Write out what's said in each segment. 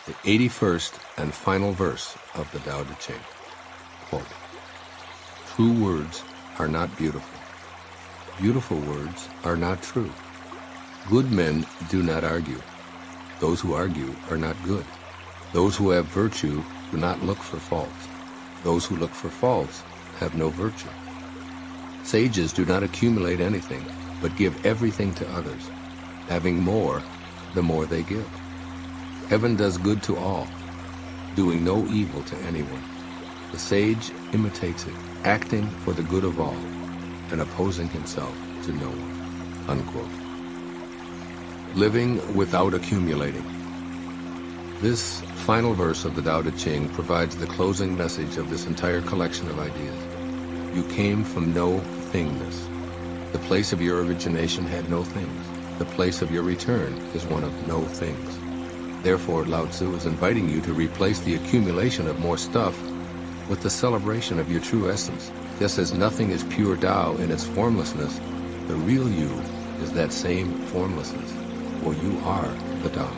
the 81st and final verse of the Tao Te Ching. Quote, "True words are not beautiful. Beautiful words are not true. Good men do not argue. Those who argue are not good. Those who have virtue do not look for faults. Those who look for faults have no virtue. Sages do not accumulate anything, but give everything to others. Having more, the more they give. Heaven does good to all, doing no evil to anyone. The sage imitates it, acting for the good of all, and opposing himself to no one." Unquote. Living without accumulating. This final verse of the Tao Te Ching provides the closing message of this entire collection of ideas. You came from no thingness. The place of your origination had no things. The place of your return is one of no things. Therefore, Lao Tzu is inviting you to replace the accumulation of more stuff with the celebration of your true essence. Just as nothing is pure Tao in its formlessness, the real you is that same formlessness, for you are the Tao.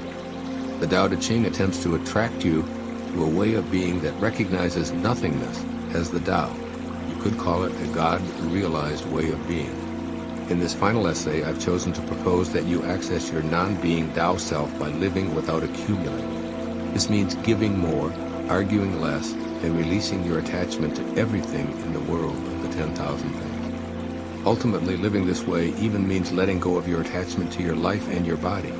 The Tao Te Ching attempts to attract you to a way of being that recognizes nothingness as the Tao. You could call it a God-realized way of being. In this final essay, I've chosen to propose that you access your non-being Tao self by living without accumulating. This means giving more, arguing less, and releasing your attachment to everything in the world of the 10,000 things. Ultimately, living this way even means letting go of your attachment to your life and your body.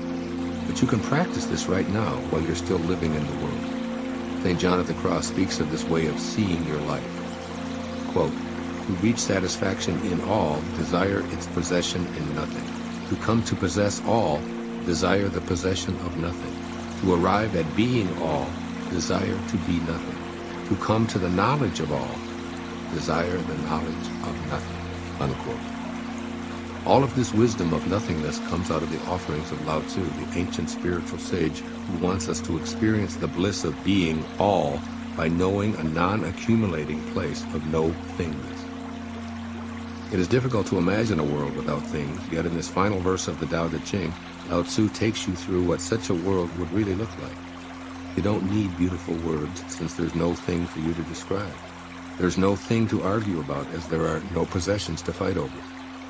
But you can practice this right now while you're still living in the world. St. John of the Cross speaks of this way of seeing your life. Quote, "To reach satisfaction in all, desire its possession in nothing. To come to possess all, desire the possession of nothing. To arrive at being all, desire to be nothing. To come to the knowledge of all, desire the knowledge of nothing." Unquote. All of this wisdom of nothingness comes out of the offerings of Lao Tzu, the ancient spiritual sage who wants us to experience the bliss of being all by knowing a non-accumulating place of no thingness. It is difficult to imagine a world without things, yet in this final verse of the Tao Te Ching, Lao Tzu takes you through what such a world would really look like. You don't need beautiful words, since there's no thing for you to describe. There's no thing to argue about, as there are no possessions to fight over.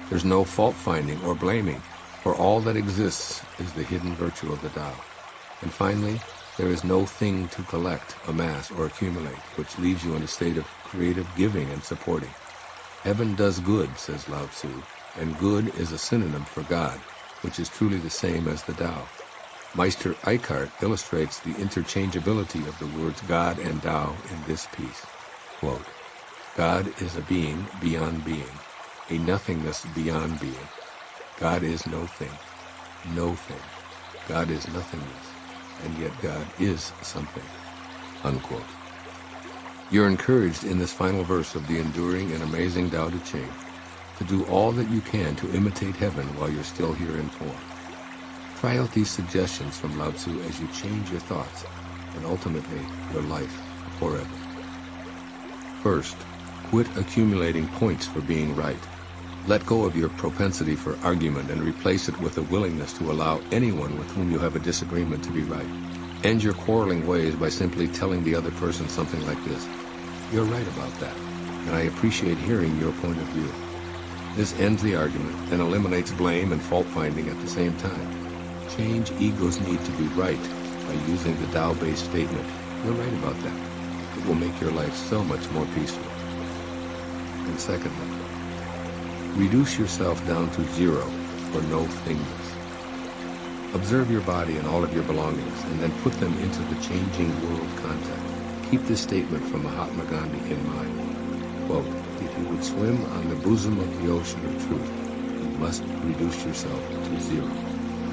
There's no fault-finding or blaming, for all that exists is the hidden virtue of the Tao. And finally, there is no thing to collect, amass, or accumulate, which leaves you in a state of creative giving and supporting. Heaven does good, says Lao Tzu, and good is a synonym for God, which is truly the same as the Tao. Meister Eckhart illustrates the interchangeability of the words God and Tao in this piece. Quote, "God is a being beyond being, a nothingness beyond being. God is no thing, no thing. God is nothingness, and yet God is something." Unquote. You're encouraged in this final verse of the enduring and amazing Tao Te Ching to do all that you can to imitate heaven while you're still here in form. Try out these suggestions from Lao Tzu as you change your thoughts and ultimately your life forever. First, quit accumulating points for being right. Let go of your propensity for argument and replace it with a willingness to allow anyone with whom you have a disagreement to be right. End your quarreling ways by simply telling the other person something like this: "You're right about that, and I appreciate hearing your point of view." This ends the argument and eliminates blame and fault-finding at the same time. Change ego's need to be right by using the Tao-based statement, "You're right about that." It will make your life so much more peaceful. And secondly, reduce yourself down to zero or no thingness. Observe your body and all of your belongings, and then put them into the changing world context. Keep this statement from Mahatma Gandhi in mind. Quote, "If you would swim on the bosom of the ocean of truth, you must reduce yourself to zero."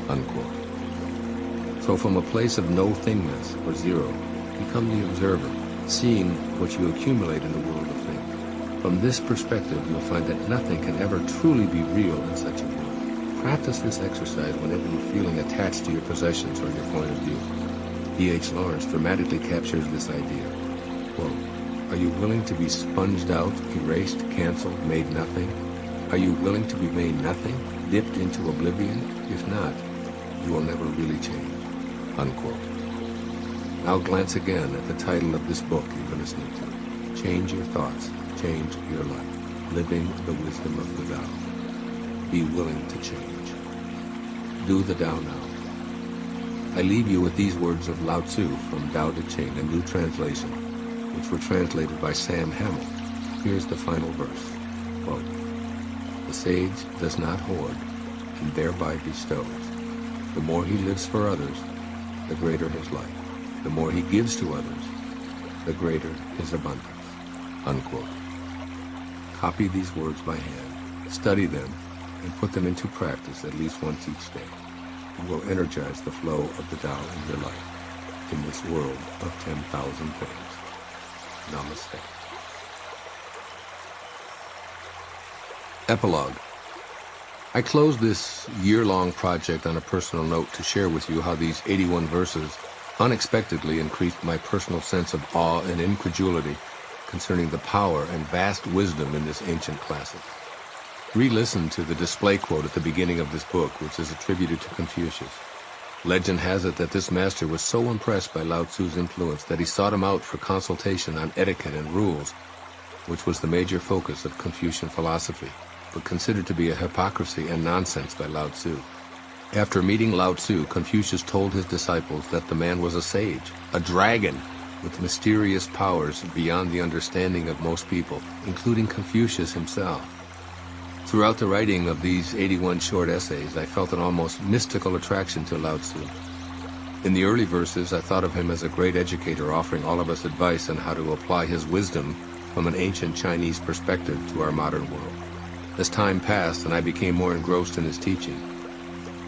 Unquote. So from a place of no thingness or zero, become the observer, seeing what you accumulate in the world of things. From this perspective, you'll find that nothing can ever truly be real in such a world. Practice this exercise whenever you're feeling attached to your possessions or your point of view. D.H. Lawrence dramatically captures this idea. Quote, "Are you willing to be sponged out, erased, canceled, made nothing? Are you willing to be made nothing, dipped into oblivion? If not, you will never really change." Unquote. Now glance again at the title of this book you're listening to. Change your thoughts, change your life. Living the wisdom of the Tao. Be willing to change. Do the Tao now. I leave you with these words of Lao Tzu from Tao Te Ching, a new translation, which were translated by Sam Hamill. Here's the final verse. Quote, "The sage does not hoard and thereby bestows. The more he lives for others, the greater his life. The more he gives to others, the greater his abundance." Unquote. Copy these words by hand, study them, and put them into practice at least once each day. You will energize the flow of the Tao in your life, in this world of 10,000 things. Namaste. Epilogue. I close this year-long project on a personal note to share with you how these 81 verses unexpectedly increased my personal sense of awe and incredulity concerning the power and vast wisdom in this ancient classic. Re-listen to the display quote at the beginning of this book, which is attributed to Confucius. Legend has it that this master was so impressed by Lao Tzu's influence that he sought him out for consultation on etiquette and rules, which was the major focus of Confucian philosophy, but considered to be a hypocrisy and nonsense by Lao Tzu. After meeting Lao Tzu, Confucius told his disciples that the man was a sage, a dragon, with mysterious powers beyond the understanding of most people, including Confucius himself. Throughout the writing of these 81 short essays, I felt an almost mystical attraction to Lao Tzu. In the early verses, I thought of him as a great educator offering all of us advice on how to apply his wisdom from an ancient Chinese perspective to our modern world. As time passed and I became more engrossed in his teaching,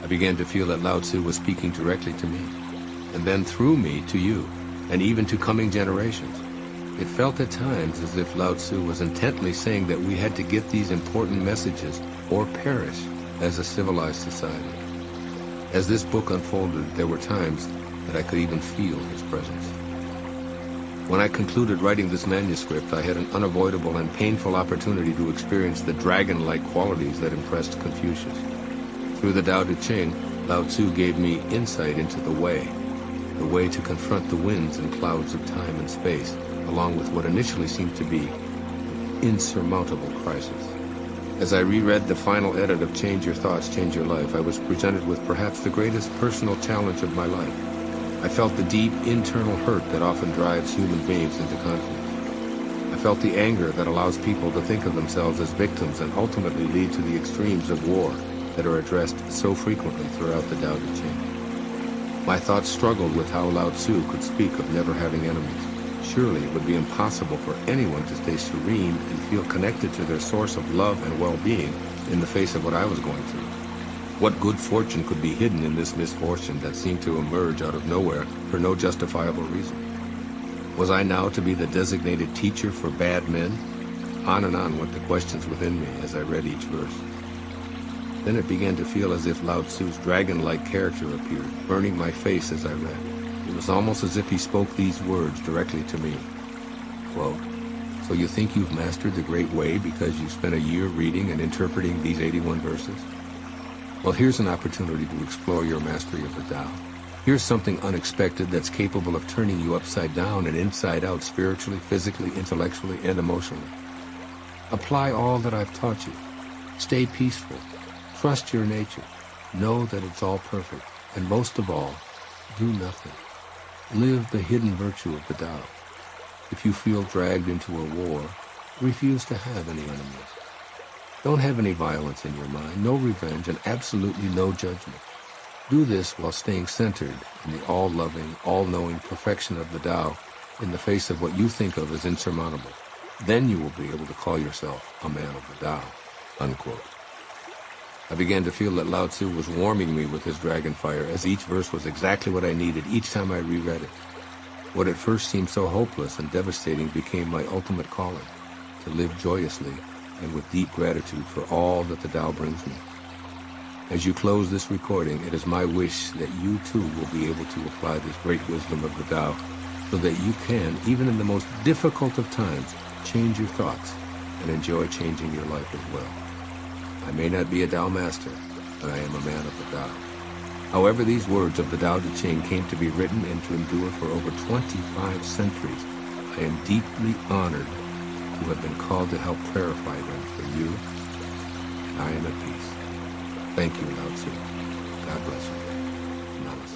I began to feel that Lao Tzu was speaking directly to me, and then through me to you, and even to coming generations. It felt at times as if Lao Tzu was intently saying that we had to get these important messages or perish as a civilized society. As this book unfolded, there were times that I could even feel his presence. When I concluded writing this manuscript, I had an unavoidable and painful opportunity to experience the dragon-like qualities that impressed Confucius. Through the Tao Te Ching, Lao Tzu gave me insight into the way to confront the winds and clouds of time and space, along with what initially seemed to be an insurmountable crisis. As I reread the final edit of Change Your Thoughts, Change Your Life, I was presented with perhaps the greatest personal challenge of my life. I felt the deep internal hurt that often drives human beings into conflict. I felt the anger that allows people to think of themselves as victims and ultimately lead to the extremes of war that are addressed so frequently throughout the Tao Te Ching. My thoughts struggled with how Lao Tzu could speak of never having enemies. Surely it would be impossible for anyone to stay serene and feel connected to their source of love and well-being in the face of what I was going through. What good fortune could be hidden in this misfortune that seemed to emerge out of nowhere for no justifiable reason? Was I now to be the designated teacher for bad men? On and on went the questions within me as I read each verse. Then it began to feel as if Lao Tzu's dragon-like character appeared, burning my face as I read. It was almost as if he spoke these words directly to me. Quote, "So you think you've mastered the great way because you spent a year reading and interpreting these 81 verses? Well, here's an opportunity to explore your mastery of the Tao. Here's something unexpected that's capable of turning you upside down and inside out spiritually, physically, intellectually, and emotionally. Apply all that I've taught you. Stay peaceful. Trust your nature. Know that it's all perfect. And most of all, do nothing. Live the hidden virtue of the Tao. If you feel dragged into a war, refuse to have any enemies. Don't have any violence in your mind, no revenge, and absolutely no judgment. Do this while staying centered in the all-loving, all-knowing perfection of the Tao in the face of what you think of as insurmountable. Then you will be able to call yourself a man of the Tao." Unquote. I began to feel that Lao Tzu was warming me with his dragon fire, as each verse was exactly what I needed each time I reread it. What at first seemed so hopeless and devastating became my ultimate calling, to live joyously and with deep gratitude for all that the Tao brings me. As you close this recording, it is my wish that you too will be able to apply this great wisdom of the Tao, so that you can, even in the most difficult of times, change your thoughts and enjoy changing your life as well. I may not be a Tao master, but I am a man of the Tao. However, these words of the Tao Te Ching came to be written and to endure for over 25 centuries. I am deeply honored to have been called to help clarify them for you. I am at peace. Thank you, Lao Tzu. God bless you. Namaste.